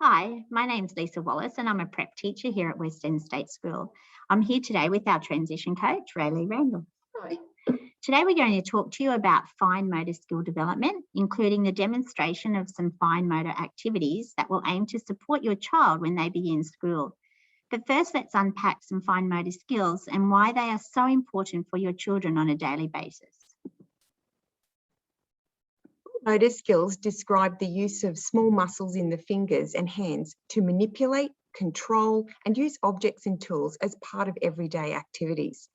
Hi, my name's Lisa Wallace and I'm a prep teacher here at West End State School. I'm here today with our transition coach, Rayleigh Randall. Hi. Today we're going to talk to you about fine motor skill development, including the demonstration of some fine motor activities that will aim to support your child when they begin school. But first, let's unpack some fine motor skills and why they are so important for your children on a daily basis. Motor skills describe the use of small muscles in the fingers and hands to manipulate, control, and use objects and tools as part of everyday activities.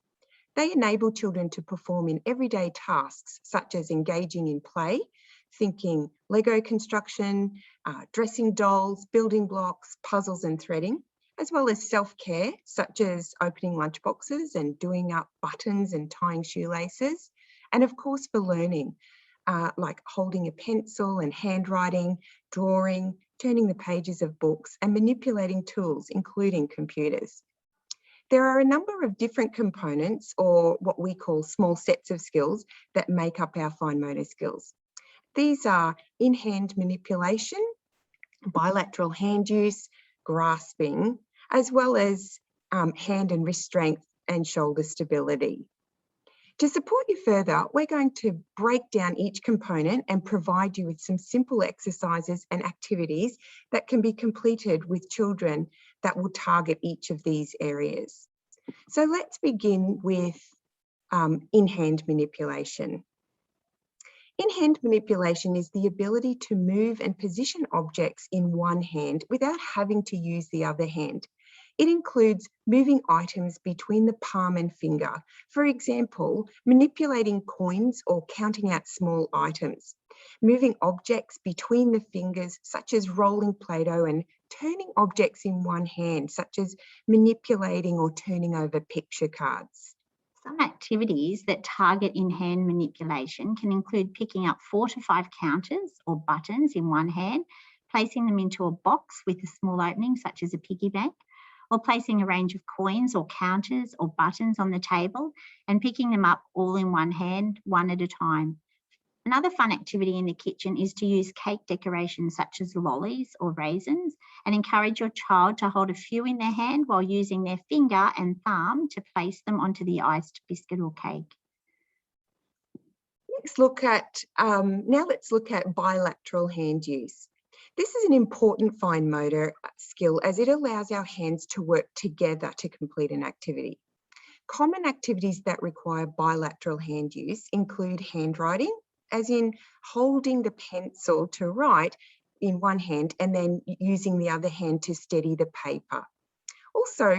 They enable children to perform in everyday tasks, such as engaging in play, thinking Lego construction, dressing dolls, building blocks, puzzles and threading, as well as self-care, such as opening lunchboxes and doing up buttons and tying shoelaces, and of course for learning, like holding a pencil and handwriting, drawing, turning the pages of books, and manipulating tools, including computers. There are a number of different components, or what we call small sets of skills, that make up our fine motor skills. These are in-hand manipulation, bilateral hand use, grasping, as well as hand and wrist strength and shoulder stability. To support you further, we're going to break down each component and provide you with some simple exercises and activities that can be completed with children that will target each of these areas. So let's begin with in-hand manipulation. In-hand manipulation is the ability to move and position objects in one hand without having to use the other hand. It includes moving items between the palm and finger. For example, manipulating coins or counting out small items. Moving objects between the fingers, such as rolling Play-Doh, and turning objects in one hand, such as manipulating or turning over picture cards. Some activities that target in-hand manipulation can include picking up 4 to 5 counters or buttons in one hand, placing them into a box with a small opening, such as a piggy bank, or placing a range of coins or counters or buttons on the table and picking them up all in one hand, one at a time. Another fun activity in the kitchen is to use cake decorations such as lollies or raisins and encourage your child to hold a few in their hand while using their finger and thumb to place them onto the iced biscuit or cake. Let's look at bilateral hand use. This is an important fine motor skill as it allows our hands to work together to complete an activity. Common activities that require bilateral hand use include handwriting, as in holding the pencil to write in one hand and then using the other hand to steady the paper. Also,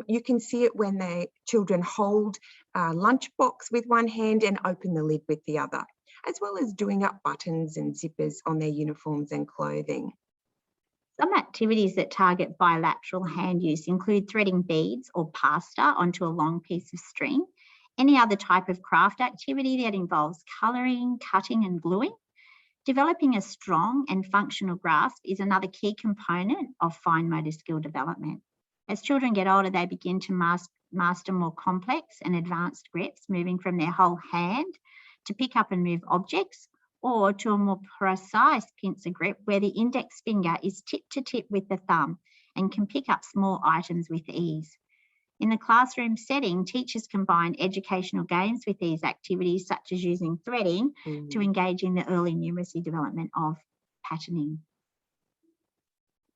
you can see it when children hold a lunchbox with one hand and open the lid with the other, as well as doing up buttons and zippers on their uniforms and clothing. Some activities that target bilateral hand use include threading beads or pasta onto a long piece of string, any other type of craft activity that involves colouring, cutting and gluing. Developing a strong and functional grasp is another key component of fine motor skill development. As children get older, they begin to master more complex and advanced grips, moving from their whole hand to pick up and move objects, or to a more precise pincer grip where the index finger is tip to tip with the thumb and can pick up small items with ease. In the classroom setting, teachers combine educational games with these activities, such as using threading to engage in the early numeracy development of patterning.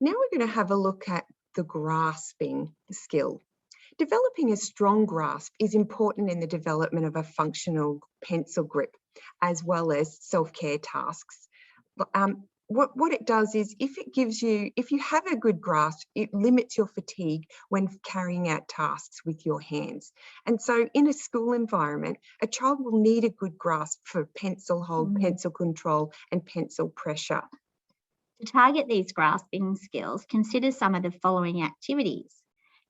Now we're going to have a look at the grasping skill. Developing a strong grasp is important in the development of a functional pencil grip, as well as self-care tasks. What it does is, if you have a good grasp, it limits your fatigue when carrying out tasks with your hands. And so in a school environment, a child will need a good grasp for pencil hold, pencil control, and pencil pressure. To target these grasping skills, consider some of the following activities: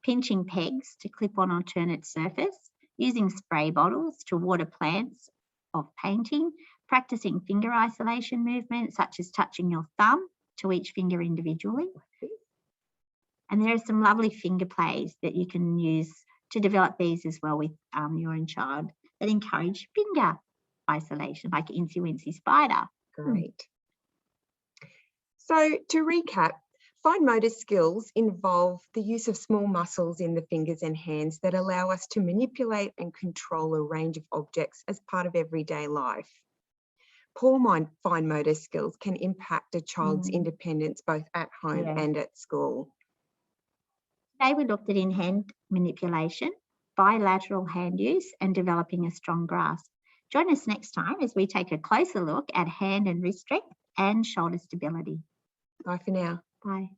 pinching pegs to clip on alternate surface, using spray bottles to water plants of painting, practicing finger isolation movements such as touching your thumb to each finger individually. And there are some lovely finger plays that you can use to develop these as well with your own child that encourage finger isolation, like Incy Wincy Spider. Great. So to recap, Fine motor skills involve the use of small muscles in the fingers and hands that allow us to manipulate and control a range of objects as part of everyday life. Poor fine motor skills can impact a child's independence both at home Yeah. and at school. Today we looked at in-hand manipulation, bilateral hand use, and developing a strong grasp. Join us next time as we take a closer look at hand and wrist strength and shoulder stability. Bye for now. Bye.